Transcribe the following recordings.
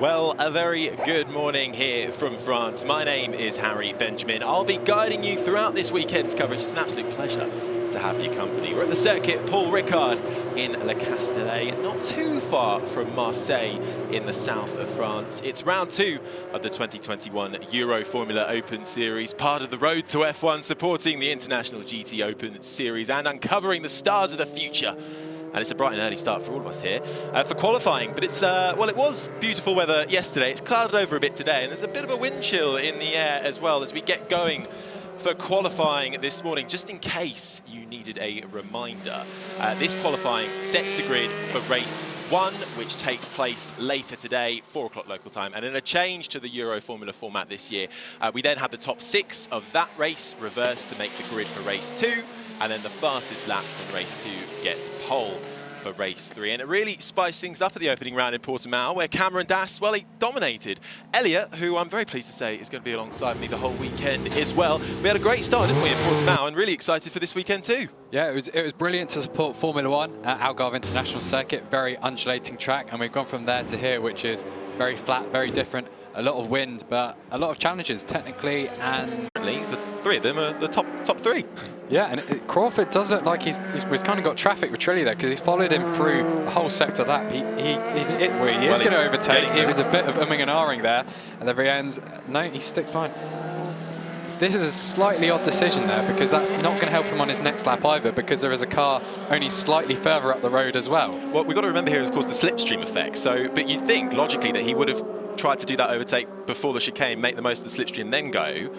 Well, a very good morning here from France. My name is Harry Benjamin. I'll be guiding you throughout this weekend's coverage. It's an absolute pleasure to have your company. We're at the circuit Paul Ricard in Le Castellet, not too far from Marseille in the south of France. It's round 2 of the 2021 Euroformula Open Series, part of the Road to F1, supporting the International GT Open Series and uncovering the stars of the future. And it's a bright and early start for all of us here for qualifying. But it's, well, it was beautiful weather yesterday. It's clouded over a bit today, and there's a bit of a wind chill in the air as well as we get going for qualifying this morning. Just in case you needed a reminder, this qualifying sets the grid for race 1, which takes place later today, 4 o'clock local time. And in a change to the Euroformula format this year, we then have the top 6 of that race reversed to make the grid for race 2. And then the fastest lap in race 2 gets pole for race 3. And it really spiced things up at the opening round in Portimao, where Cameron Das, well, he dominated. Elliot, who I'm very pleased to say is going to be alongside me the whole weekend as well. We had a great start, didn't we, in Portimao, and really excited for this weekend too. Yeah, it was brilliant to support Formula 1 at Algarve International Circuit, very undulating track, and we've gone from there to here, which is very flat, very different, a lot of wind, but a lot of challenges technically, and the 3 of them are the top 3. Yeah, and Crawford does look like he's kind of got traffic with Trilly there, because he's followed him through a whole sector of that. He is going to overtake. He was a bit of umming and ahhing there at the very end. No, he sticks behind. This is a slightly odd decision there, because that's not going to help him on his next lap either, because there is a car only slightly further up the road as well. Well, we've got to remember here, of course, the slipstream effect. So, but you'd think logically that he would have tried to do that overtake before the chicane, make the most of the slipstream, then go.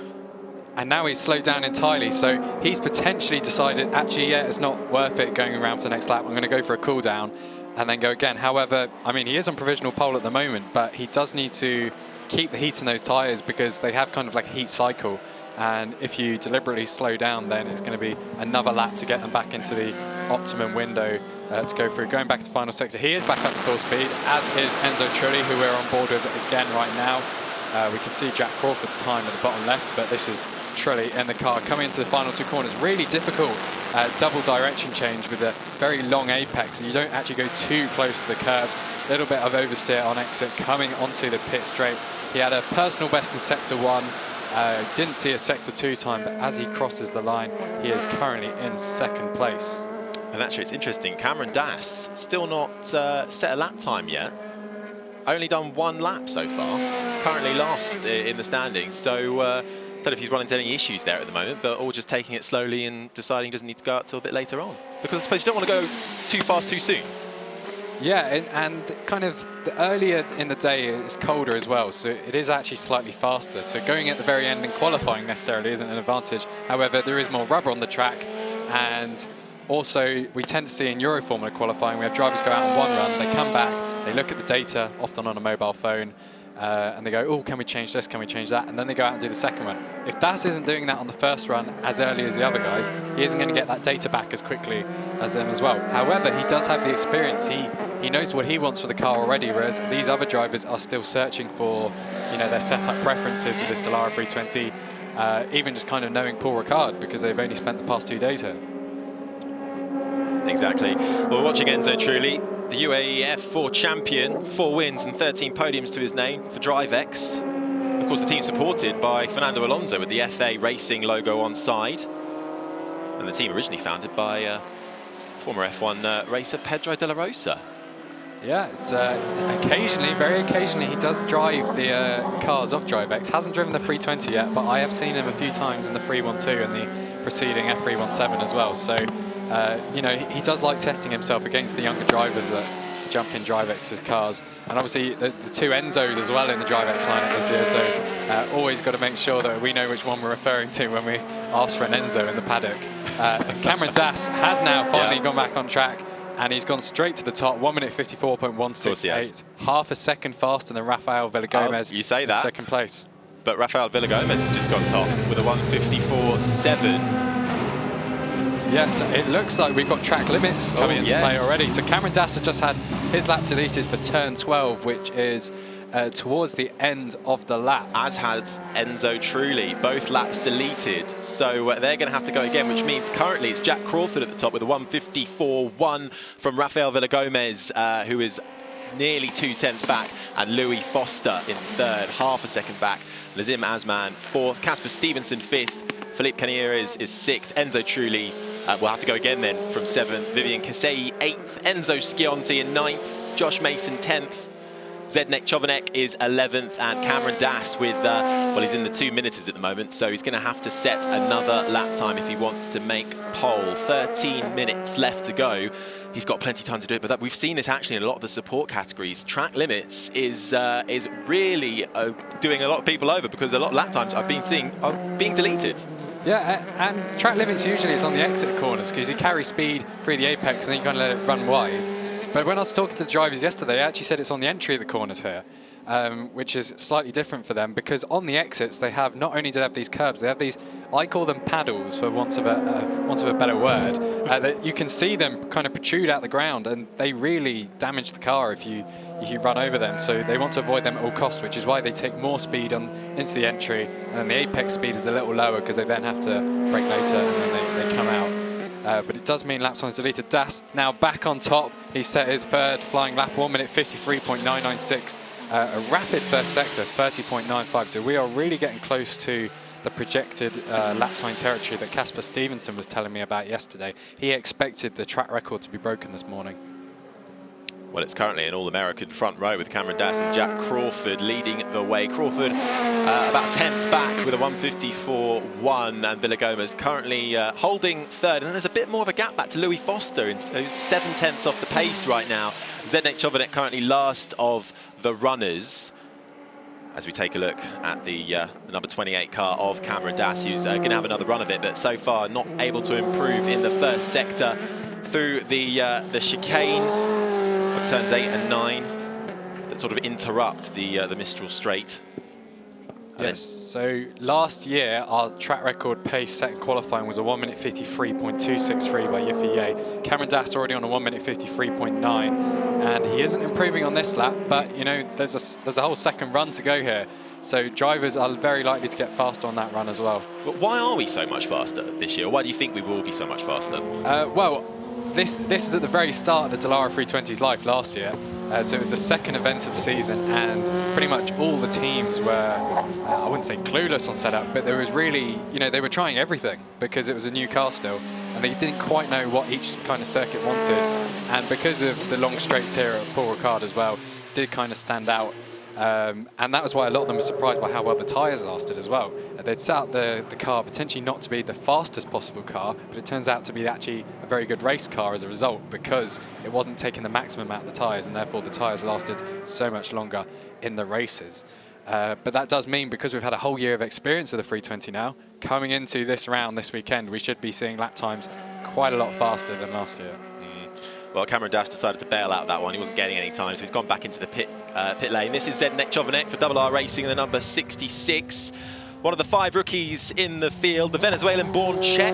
And now he's slowed down entirely, so he's potentially decided, actually, yeah, it's not worth it going around for the next lap. I'm going to go for a cool down and then go again. However, I mean, he is on provisional pole at the moment, but he does need to keep the heat in those tyres, because they have kind of like a heat cycle. And if you deliberately slow down, then it's going to be another lap to get them back into the optimum window to go through. Going back to the final sector, he is back up to full speed, as is Enzo Trulli, who we're on board with again right now. We can see Jack Crawford's time at the bottom left, but this is Trulli in the car coming into the final 2 corners. Really difficult double direction change with a very long apex, and you don't actually go too close to the curbs. A little bit of oversteer on exit coming onto the pit straight. He had a personal best in sector 1. Didn't see a sector 2 time, but as he crosses the line, he is currently in 2nd place. And actually, it's interesting, Cameron Das still not set a lap time yet. Only done 1 lap so far. Currently last in the standings. So I don't know if he's run into any issues there at the moment, but all just taking it slowly and deciding he doesn't need to go out till a bit later on. Because I suppose you don't want to go too fast too soon. Yeah, and kind of earlier in the day it's colder as well, so it is actually slightly faster. So going at the very end and qualifying necessarily isn't an advantage. However, there is more rubber on the track, and also we tend to see in Euroformula qualifying, we have drivers go out on 1 run, they come back, they look at the data, often on a mobile phone, and they go, oh, can we change this, can we change that? And then they go out and do the second one. If Das isn't doing that on the first run as early as the other guys, he isn't going to get that data back as quickly as them as well. However, he does have the experience. He knows what he wants for the car already, whereas these other drivers are still searching for, you know, their setup preferences with this Dallara 320, even just kind of knowing Paul Ricard, because they've only spent the past 2 days here. Exactly. Well, we're watching Enzo Trulli, the UAE F4 champion, 4 wins and 13 podiums to his name for DriveX. Of course, the team supported by Fernando Alonso with the FA Racing logo on side. And the team originally founded by former F1 racer Pedro de la Rosa. Yeah, it's occasionally, very occasionally, he does drive the cars off DriveX. Hasn't driven the 320 yet, but I have seen him a few times in the 312 and the preceding F317 as well. So, you know, he does like testing himself against the younger drivers that jump in DriveX's cars. And obviously the 2 Enzos as well in the DriveX lineup this year. So always got to make sure that we know which one we're referring to when we ask for an Enzo in the paddock. Cameron Das has now finally gone back on track, and he's gone straight to the top, 1 minute 54.168, half a second faster than Rafael Villagomez. You say that, 2nd place. But Rafael Villagomez has just gone top with a 154.7. Yeah, so it looks like we've got track limits coming into play already. So Cameron Das has just had his lap deleted for turn 12, which is towards the end of the lap. As has Enzo Trulli, both laps deleted. So they're going to have to go again, which means currently it's Jack Crawford at the top with a 154.1 from Rafael Villagomez, who is nearly 2 tenths back, and Louis Foster in third, half a second back. Nazim Asman fourth, Casper Stevenson fifth, Philippe Canier is sixth, Enzo Trulli will have to go again then from seventh, Vivian Kasei eighth, Enzo Schionti in ninth, Josh Mason 10th, Zdeněk Chovanec is 11th, and Cameron Dass with, well, he's in the 2 minutes at the moment, so he's going to have to set another lap time if he wants to make pole. 13 minutes left to go. He's got plenty of time to do it, but we've seen this actually in a lot of the support categories. Track limits is really doing a lot of people over, because a lot of lap times I've been seeing are being deleted. Yeah, and track limits usually is on the exit corners, because you carry speed through the apex and then you kind of let it run wide. But when I was talking to the drivers yesterday, they actually said it's on the entry of the corners here, which is slightly different for them, because on the exits they have, not only do they have these curbs, they have these, I call them paddles for want of a better word, that you can see them kind of protrude out the ground, and they really damage the car if you run over them. So they want to avoid them at all costs, which is why they take more speed into the entry, and the apex speed is a little lower because they then have to brake later and then they come out. But it does mean lap times deleted. Das now back on top. He set his third flying lap, 1 minute 53.996. A rapid first sector, 30.95. So we are really getting close to the projected lap time territory that Casper Stevenson was telling me about yesterday. He expected the track record to be broken this morning. Well, it's currently an All-American front row with Cameron Dass and Jack Crawford leading the way. Crawford about 10th back with a 1:54.1, and Villagomez currently holding third. And there's a bit more of a gap back to Louis Foster, who's 7 tenths off the pace right now. Zdeněk Chovanec currently last of the runners. As we take a look at the number 28 car of Cameron Dass, who's going to have another run of it, but so far not able to improve in the first sector through the chicane. Turns 8 and 9 that sort of interrupt the Mistral Straight. Yes, so last year our track record pace set in qualifying was a 1 minute 53.263 by Yiffy Ye. Cameron Dass already on a 1 minute 53.9, and he isn't improving on this lap, but you know, there's a whole second run to go here. So drivers are very likely to get faster on that run as well. But why are we so much faster this year? Why do you think we will be so much faster? Well, this is at the very start of the Dallara 320's life last year. So it was the second event of the season, and pretty much all the teams were, I wouldn't say clueless on setup, but there was really, you know, they were trying everything because it was a new car still, and they didn't quite know what each kind of circuit wanted. And because of the long straights here at Paul Ricard as well, did kind of stand out. And that was why a lot of them were surprised by how well the tyres lasted as well. They'd set out the car potentially not to be the fastest possible car, but it turns out to be actually a very good race car as a result, because it wasn't taking the maximum out of the tyres, and therefore the tyres lasted so much longer in the races. But that does mean, because we've had a whole year of experience with the 320 now, coming into this round this weekend, we should be seeing lap times quite a lot faster than last year. Well, Cameron Dass decided to bail out that one. He wasn't getting any time, so he's gone back into the pit lane. This is Zdeněk Chovanec for R Racing, the number 66. One of the 5 rookies in the field, the Venezuelan-born Czech,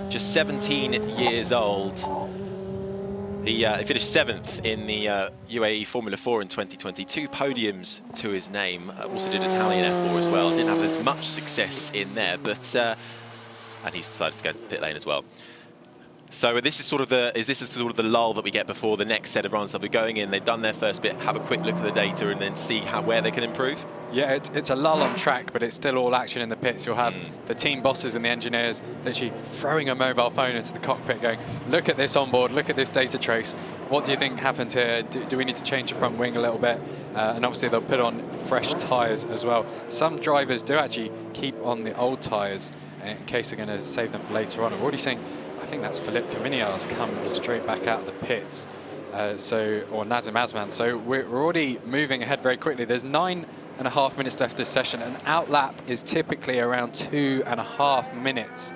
just 17 years old. He finished 7th in the UAE Formula 4 in 2022, podiums to his name. Also did Italian F4 as well. Didn't have as much success in there, but and he's decided to go to the pit lane as well. So this is sort of the lull that we get before the next set of runs they'll be going in. They've done their first bit, have a quick look at the data, and then see where they can improve. Yeah, it's a lull on track, but it's still all action in the pits. You'll have the team bosses and the engineers literally throwing a mobile phone into the cockpit going, look at this onboard, look at this data trace. What do you think happened here? Do we need to change the front wing a little bit? And obviously they'll put on fresh tyres as well. Some drivers do actually keep on the old tyres in case they're going to save them for later on. I've already seen, I think that's Philippe Camignar's come straight back out of the pits, or Nazim Asman. So we're already moving ahead very quickly. There's 9.5 minutes left this session. An out lap is typically around 2.5 minutes,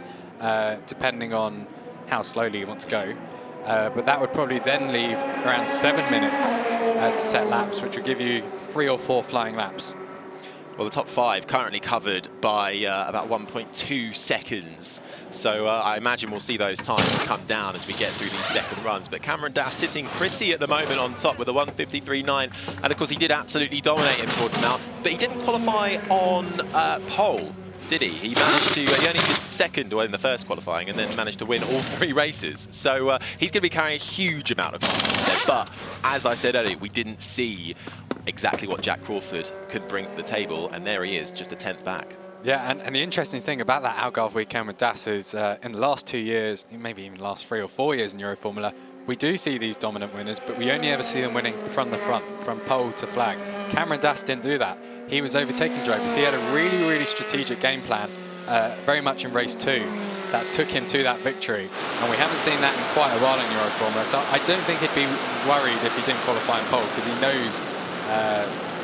depending on how slowly you want to go. But that would probably then leave around 7 minutes to set laps, which would give you 3 or 4 flying laps. Well, the top 5 currently covered by about 1.2 seconds. So I imagine we'll see those times come down as we get through these second runs. But Cameron Dass sitting pretty at the moment on top with a 1:53.9. And of course, he did absolutely dominate in Portimao, but he didn't qualify on pole. did he? He managed to, he only did second in the first qualifying and then managed to win all 3 races. So he's going to be carrying a huge amount of confidence there. But as I said earlier, we didn't see exactly what Jack Crawford could bring to the table, and there he is, just a 10th back. Yeah, and the interesting thing about that Algarve weekend with Das is in the last 2 years, maybe even the last 3 or 4 years in Euroformula, we do see these dominant winners, but we only ever see them winning from the front, from pole to flag. Cameron Das didn't do that. He was overtaking drivers. He had a really, really strategic game plan, very much in race 2, that took him to that victory. And we haven't seen that in quite a while in Euroformula, so I don't think he'd be worried if he didn't qualify in pole, because he knows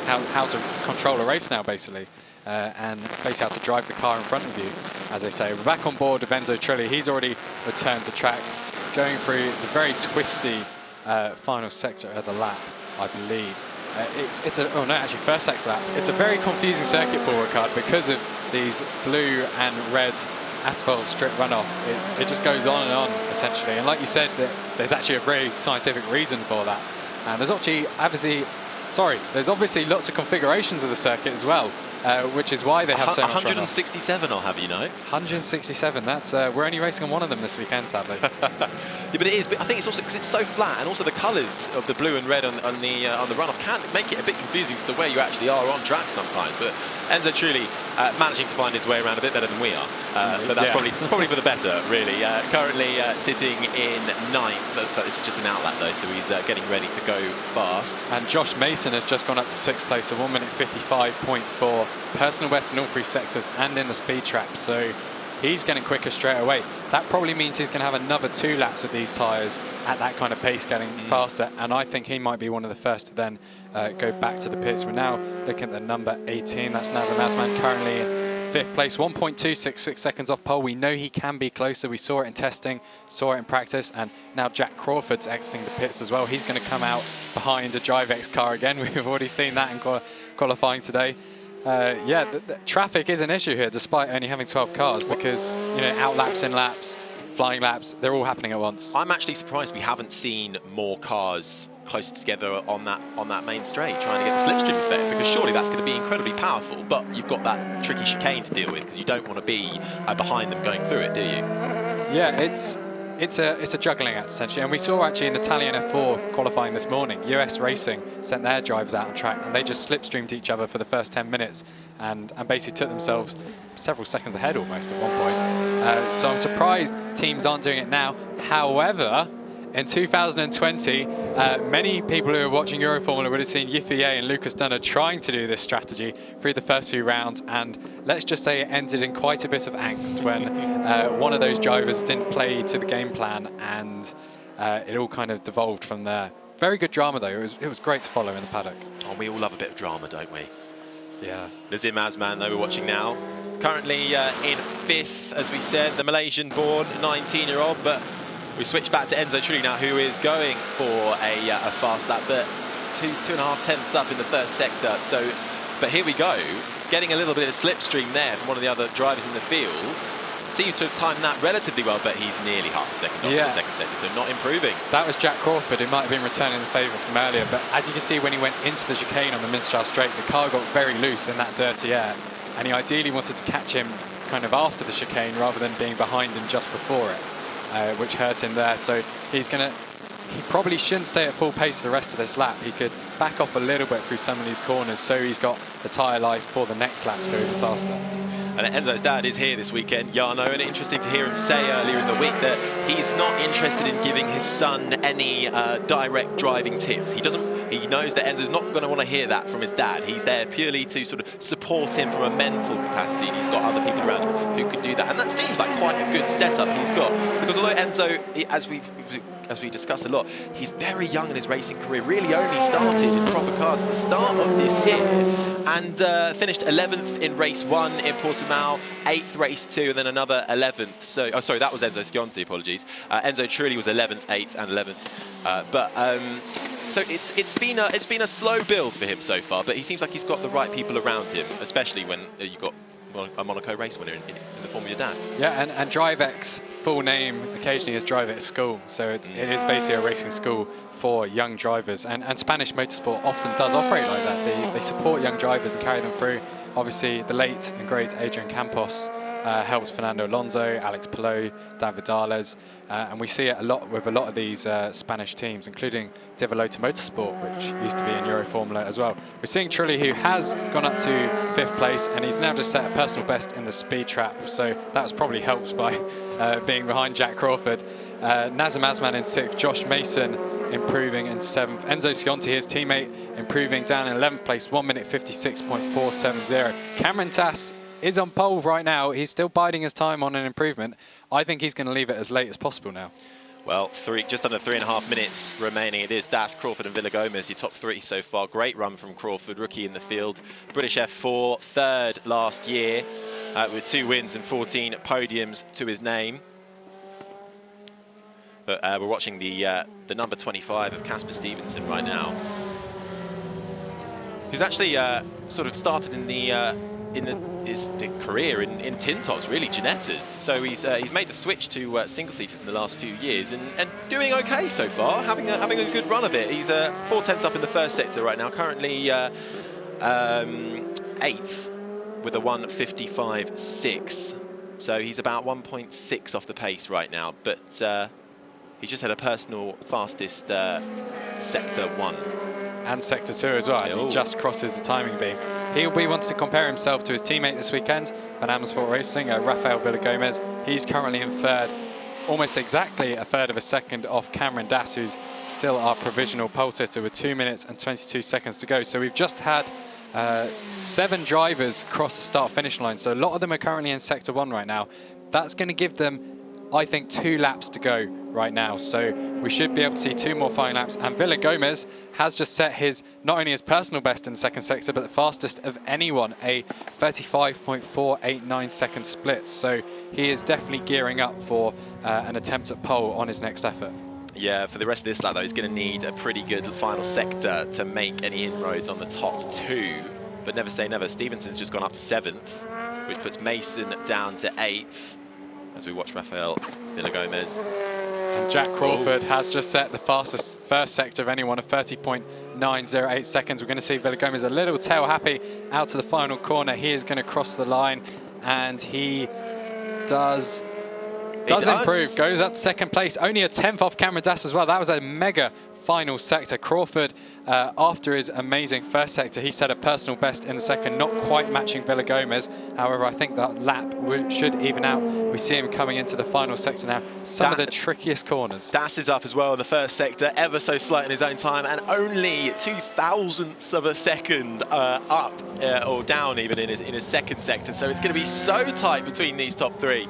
how to control a race now, basically. And basically how to drive the car in front of you, as they say. We're back on board with Enzo Trilli. He's already returned to track, going through the very twisty final sector of the lap, I believe. Oh no, actually first sector lap. It's a very confusing circuit, Paul Ricard, because of these blue and red asphalt strip runoff. It just goes on and on, essentially. And like you said, there's actually a very scientific reason for that. And there's there's obviously lots of configurations of the circuit as well. Which is why they have so much 167, I'll have you know. 167. That's we're only racing on one of them this weekend, sadly. Yeah, but it is. But I think it's also because it's so flat, and also the colours of the blue and red on the runoff can make it a bit confusing as to where you actually are on track sometimes. But Enzo Trilli managing to find his way around a bit better than we are. But that's probably for the better, really. Currently sitting in 9th. Looks like this is just an outlet though, so he's getting ready to go fast. And Josh Mason has just gone up to 6th place, so 1 minute 55.4. Personal best in all 3 sectors and in the speed trap, so he's getting quicker straight away. That probably means he's going to have another 2 laps of these tyres at that kind of pace, getting faster, and I think he might be one of the first to then go back to the pits. We're now looking at the number 18, that's Nazem Azman, currently in 5th place, 1.266 seconds off pole. We know he can be closer. We saw it in testing, saw it in practice, and now Jack Crawford's exiting the pits as well. He's going to come out behind a DriveX car again. We've already seen that in qualifying today. Yeah, the traffic is an issue here, despite only having 12 cars, because, you know, out laps, in laps, flying laps, they're all happening at once. I'm actually surprised we haven't seen more cars closer together on that main straight, trying to get the slipstream effect, because surely that's going to be incredibly powerful. But you've got that tricky chicane to deal with, because you don't want to be behind them going through it, do you? Yeah, it's a juggling act, essentially. And we saw actually in Italian F4 qualifying this morning, US Racing sent their drivers out on track and they just slipstreamed each other for the first 10 minutes and basically took themselves several seconds ahead almost at one point. So I'm surprised teams aren't doing it now. However, in 2020, many people who are watching Euroformula would have seen Yiffy and Lucas Dunner trying to do this strategy through the first few rounds, and let's just say it ended in quite a bit of angst when one of those drivers didn't play to the game plan, and it all kind of devolved from there. Very good drama though, it was great to follow in the paddock. Oh, we all love a bit of drama, don't we? Yeah. Nazem Azman, though, we're watching now. Currently in 5th, as we said, the Malaysian-born 19-year-old, but we switch back to Enzo Trilli now, who is going for a fast lap, but 2.5 tenths up in the first sector. So, but here we go, getting a little bit of slipstream there from one of the other drivers in the field. Seems to have timed that relatively well, but he's nearly half a second off in the second sector, so not improving. That was Jack Crawford, who might have been returning the favour from earlier, but as you can see, when he went into the chicane on the Minstrel Straight, the car got very loose in that dirty air, and he ideally wanted to catch him kind of after the chicane rather than being behind him just before it, which hurt him there. So he probably shouldn't stay at full pace the rest of this lap. He could back off a little bit through some of these corners, so he's got the tyre life for the next lap to go even faster. And Enzo's dad is here this weekend, Jarno, and interesting to hear him say earlier in the week that he's not interested in giving his son any direct driving tips. He knows that Enzo's not going to want to hear that from his dad. He's there purely to sort of support him from a mental capacity, and he's got other people around him who can do that. And that seems like quite a good setup he's got, because although Enzo, as we discuss a lot, he's very young in his racing career, really only started in proper cars at the start of this year, and finished 11th in race 1 in Portimao, 8th race 2, and then another 11th. So, oh, sorry, that was Enzo Scionti, apologies. Enzo Trilli was 11th, 8th, and 11th. So it's been a slow build for him so far, but he seems like he's got the right people around him, especially when you've got a Monaco race winner in the form of your dad. Yeah, and DriveX full name occasionally is DriveX School, so it is basically a racing school for young drivers, and Spanish motorsport often does operate like that. They support young drivers and carry them through, obviously the late and great Adrian Campos helps Fernando Alonso, Alex Palou, David Dales, and we see it a lot with a lot of these Spanish teams, including Develota Motorsport, which used to be in Euroformula as well. We're seeing Trulli, who has gone up to 5th place, and he's now just set a personal best in the speed trap, so that was probably helped by being behind Jack Crawford. Nazem Asman in 6th, Josh Mason improving in 7th, Enzo Scionti, his teammate, improving down in 11th place, 1 minute 56.470. Cameron Tass is on pole right now. He's still biding his time on an improvement. I think he's going to leave it as late as possible now. Well, just under 3.5 minutes remaining. It is Das, Crawford and Villagomez, your top 3 so far. Great run from Crawford, rookie in the field. British F4, 3rd last year, with 2 wins and 14 podiums to his name. But we're watching the number 25 of Casper Stevenson right now, who's actually sort of started in his career in tin tops, really, Ginettas. So he's made the switch to single seaters in the last few years and doing okay so far, having a good run of it. He's 4 tenths up in the first sector right now, currently 8th with a 1:55.6. So he's about 1.6 off the pace right now, but he just had a personal fastest sector 1. And sector 2 as well, as he just crosses the timing beam. He wants to compare himself to his teammate this weekend, Van Amersfoort Racing, Rafael Villagomez. He's currently in 3rd, almost exactly a 1/3 of a second off Cameron Das, who's still our provisional pole sitter with 2 minutes and 22 seconds to go. So we've just had 7 drivers cross the start-finish line. So a lot of them are currently in sector 1 right now. That's going to give them, I think, 2 laps to go right now. So we should be able to see 2 more final laps. And Villagomez has just set not only his personal best in the 2nd sector, but the fastest of anyone, a 35.489 second split. So he is definitely gearing up for an attempt at pole on his next effort. Yeah, for the rest of this lap though, he's going to need a pretty good final sector to make any inroads on the top 2. But never say never, Stevenson's just gone up to 7th, which puts Mason down to 8th. As we watch Rafael Villagomez. And Jack Crawford has just set the fastest first sector of anyone, of 30.908 seconds. We're going to see Villagomez a little tail happy out to the final corner. He is going to cross the line, and he does improve, goes up to 2nd place, only a 10th off Cameron Das as well. That was a mega final sector. Crawford, after his amazing first sector, he set a personal best in the 2nd, not quite matching Villagomez. However, I think that lap should even out. We see him coming into the final sector now. Some of the trickiest corners. Das is up as well in the first sector, ever so slight in his own time, and only 0.02 of a second up or down even in his 2nd sector. So it's going to be so tight between these top 3.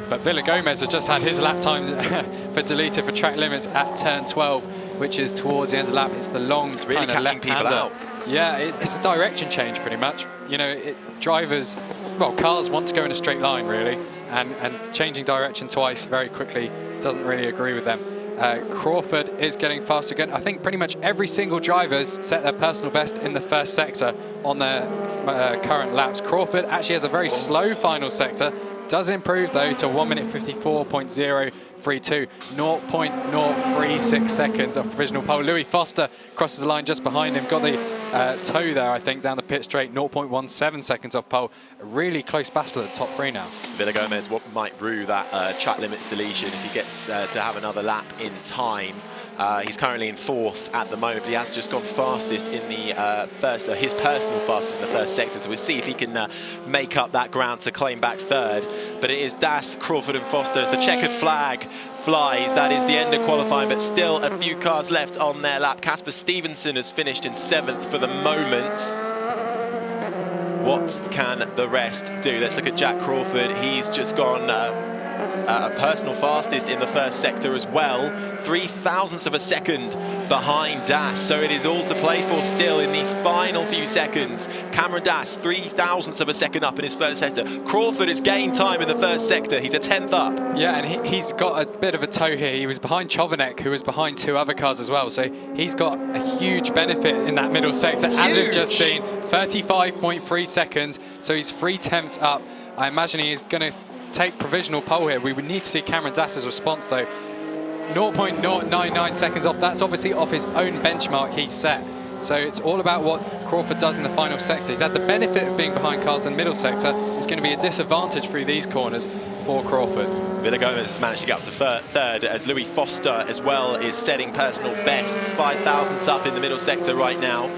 But Villagomez has just had his lap time for deleted for track limits at turn 12, which is towards the end of the lap. It's the long really kind of left-hander. Yeah, it's a direction change pretty much. You know, cars want to go in a straight line really, and changing direction twice very quickly doesn't really agree with them. Crawford is getting faster again. I think pretty much every single driver's set their personal best in the first sector on their current laps. Crawford actually has a very slow final sector. Does improve though to 1 minute 54.032, 0.036 seconds of provisional pole. Louis Foster crosses the line just behind him, got the toe there, I think, down the pit straight, 0.17 seconds off pole. A really close battle at the top 3 now. Villagomez might rue that track limits deletion if he gets to have another lap in time. He's currently in 4th at the moment, but he has just gone fastest in the first, his personal fastest in the first sector. So we'll see if he can make up that ground to claim back 3rd. But it is Das, Crawford and Foster as the checkered flag flies. That is the end of qualifying, but still a few cars left on their lap. Casper Stevenson has finished in 7th for the moment. What can the rest do? Let's look at Jack Crawford. He's just gone a personal fastest in the first sector as well, 0.03 of a second behind Das. So it is all to play for still in these final few seconds. Cameron Das, 0.03 of a second up in his first sector. Crawford has gained time in the first sector. He's a 10th up. Yeah, and he's got a bit of a toe here. He was behind Chovanec, who was behind 2 other cars as well. So he's got a huge benefit in that middle sector, as we've just seen, 35.3 seconds. So he's 0.3 up. I imagine he is going to take provisional pole here. We would need to see Cameron Das's response though. 0.099 seconds off. That's obviously off his own benchmark he's set. So it's all about what Crawford does in the final sector. He's had the benefit of being behind cars in the middle sector. It's going to be a disadvantage through these corners for Crawford. Villagomez has managed to get up to third, as Louis Foster as well is setting personal bests. 5,000s up in the middle sector right now.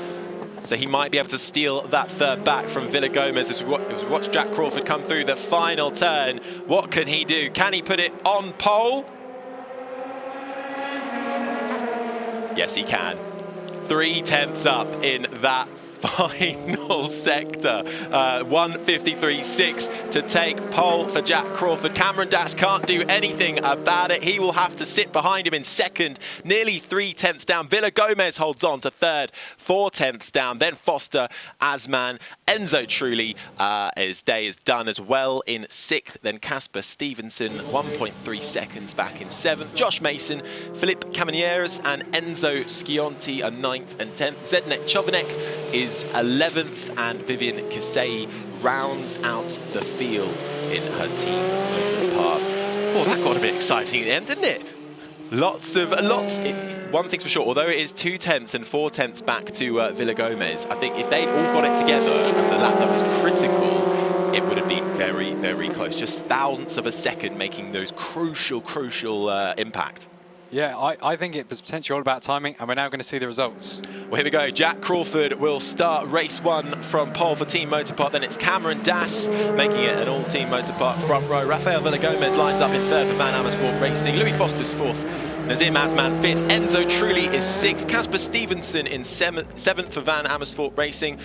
So he might be able to steal that third back from Villagomez as we watch Jack Crawford come through the final turn. What can he do? Can he put it on pole? Yes, he can. 3/10 up in that final sector. 1:53.6 to take pole for Jack Crawford. Cameron Dass can't do anything about it. He will have to sit behind him in second, nearly 3/10 down. Villagomez holds on to third, 4/10 down. Then Foster, Asman, Enzo Trulli, his day is done as well in sixth. Then Casper Stevenson, 1.3 seconds back in seventh. Josh Mason, Philippe Caminieres and Enzo Schionti are 9th and 10th. Zdeněk Chovanec is 11th, and Vivian Kisei rounds out the field in her team Motorpark. Oh, that got a bit exciting at the end, didn't it? One thing's for sure, although it is 2/10 and 4/10 back to Villagomez, I think if they'd all got it together and the lap that was critical, it would have been very, very close. Just thousandths of a second making those crucial impact. Yeah, I think it was potentially all about timing, and we're now going to see the results. Well, here we go. Jack Crawford will start race one from pole for Team Motorpark. Then it's Cameron Dass making it an all-Team Motorpark front row. Rafael Villagomez lines up in third for Van Amersfoort Racing. Louis Foster's fourth. Nazim Asman fifth. Enzo Trulli is sixth. Casper Stevenson in seventh for Van Amersfoort Racing.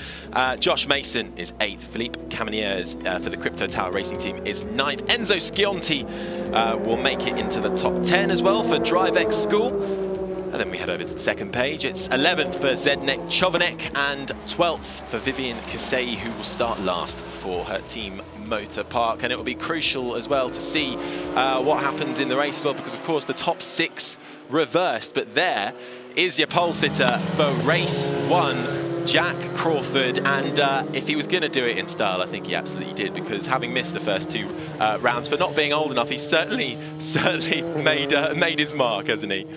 Josh Mason is eighth. Philippe Caminieres for the Crypto Tower Racing Team is ninth. Enzo Schionti will make it into the top 10 as well for DriveX School. And then we head over to the second page. It's 11th for Zdeněk Chovanec and 12th for Vivian Kisei, who will start last for her Team Motorpark. And it will be crucial as well to see what happens in the race as well, because of course the top 6 reversed. But there is your pole sitter for race one, Jack Crawford. And if he was going to do it in style, I think he absolutely did, because having missed the first 2 rounds for not being old enough, he's certainly made his mark, hasn't he?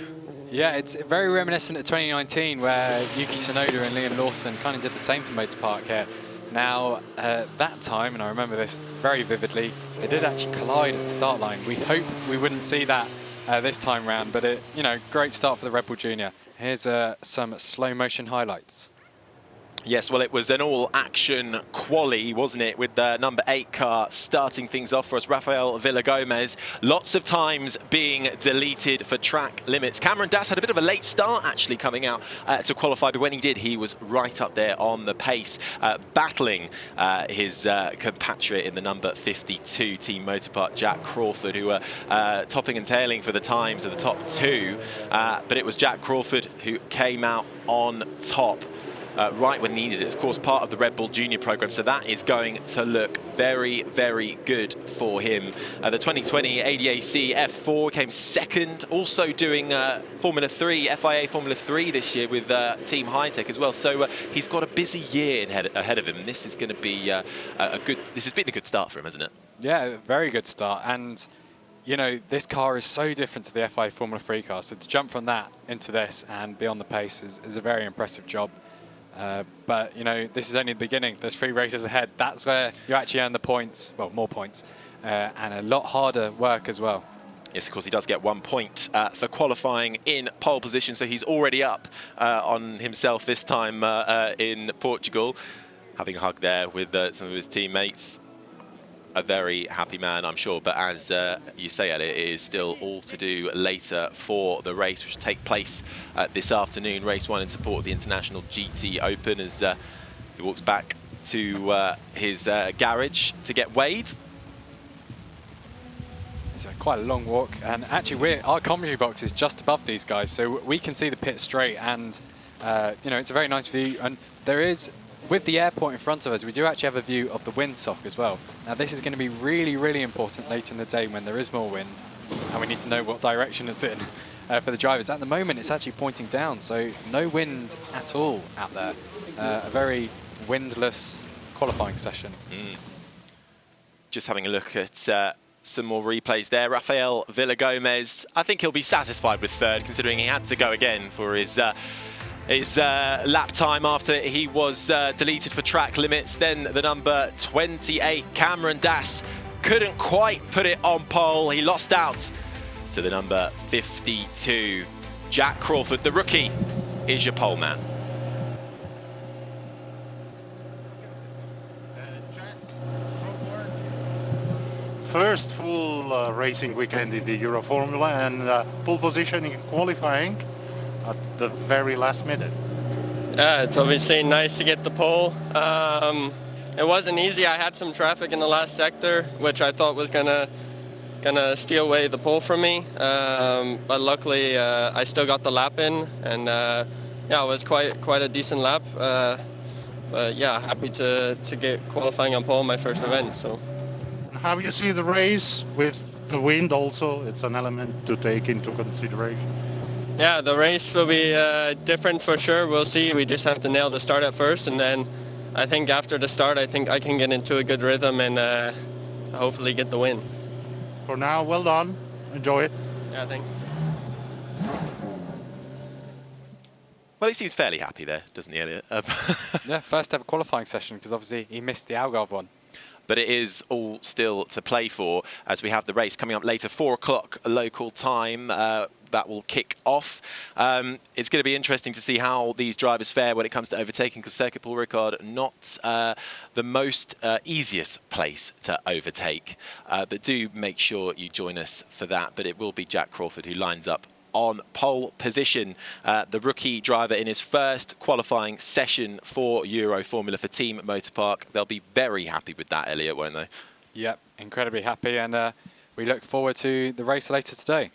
Yeah, it's very reminiscent of 2019, where Yuki Tsunoda and Liam Lawson kind of did the same for Motorpark here. Now, that time, and I remember this very vividly, they did actually collide at the start line. We hope we wouldn't see that this time round, but great start for the Red Bull Junior. Here's some slow motion highlights. Yes, well, it was an all-action Qualy, wasn't it, with the number 8 car starting things off for us, Rafael Villagomez. Lots of times being deleted for track limits. Cameron Dass had a bit of a late start, actually, coming out to qualify, but when he did, he was right up there on the pace, battling his compatriot in the number 52 Team Motorpark, Jack Crawford, who were topping and tailing for the times of the top 2. But it was Jack Crawford who came out on top. Right when needed. It's of course part of the Red Bull Junior program, so that is going to look very, very good for him. The 2020 ADAC F4 came second, also doing Formula 3, FIA Formula 3 this year with Team Hightech as well. So he's got a busy year ahead of him, and this is going to be this has been a good start for him, hasn't it? Yeah, very good start. And this car is so different to the FIA Formula 3 car, so to jump from that into this and be on the pace is a very impressive job. But this is only the beginning. There's 3 races ahead. That's where you actually earn the points, well, more points, and a lot harder work as well. Yes, of course, he does get 1 point for qualifying in pole position, so he's already up on himself this time in Portugal, having a hug there with some of his teammates. A very happy man, I'm sure, but as you say, Elliot, it is still all to do later for the race, which will take place this afternoon. Race 1 in support of the International GT Open, as he walks back to his garage to get weighed. It's quite a long walk, and actually our commentary box is just above these guys, so we can see the pit straight, and it's a very nice view. And there is, with the airport in front of us, we do actually have a view of the windsock as well. Now this is going to be really, really important later in the day when there is more wind, and we need to know what direction it's in for the drivers. At the moment it's actually pointing down, so no wind at all out there. A very windless qualifying session. Just having a look at some more replays there. Rafael Villagomez, I think he'll be satisfied with third, considering he had to go again for his his lap time after he was deleted for track limits. Then the number 28, Cameron Dass, couldn't quite put it on pole. He lost out to the number 52. Jack Crawford, the rookie, is your pole man. Jack Crawford, first full racing weekend in the Euroformula and pole position in qualifying at the very last minute. Yeah, it's obviously nice to get the pole. It wasn't easy. I had some traffic in the last sector, which I thought was gonna steal away the pole from me. But luckily, I still got the lap in, and yeah, it was quite a decent lap. But yeah, happy to get qualifying on pole in my first event. So. How you see the race with the wind also? It's an element to take into consideration. Yeah, the race will be different for sure. We'll see. We just have to nail the start at first, and then I think after the start, I think I can get into a good rhythm and hopefully get the win. For now, well done. Enjoy it. Yeah, thanks. Well, he seems fairly happy there, doesn't he, Elliot? Yeah, first ever qualifying session, because obviously he missed the Algarve one. But it is all still to play for as we have the race coming up later, 4 o'clock local time. That will kick off. It's going to be interesting to see how these drivers fare when it comes to overtaking, because Circuit Paul Ricard, not the most easiest place to overtake. But do make sure you join us for that. But it will be Jack Crawford who lines up on pole position, the rookie driver in his first qualifying session for Euroformula for Team Motorpark. They'll be very happy with that, Elliot, won't they? Yep, incredibly happy, and we look forward to the race later today.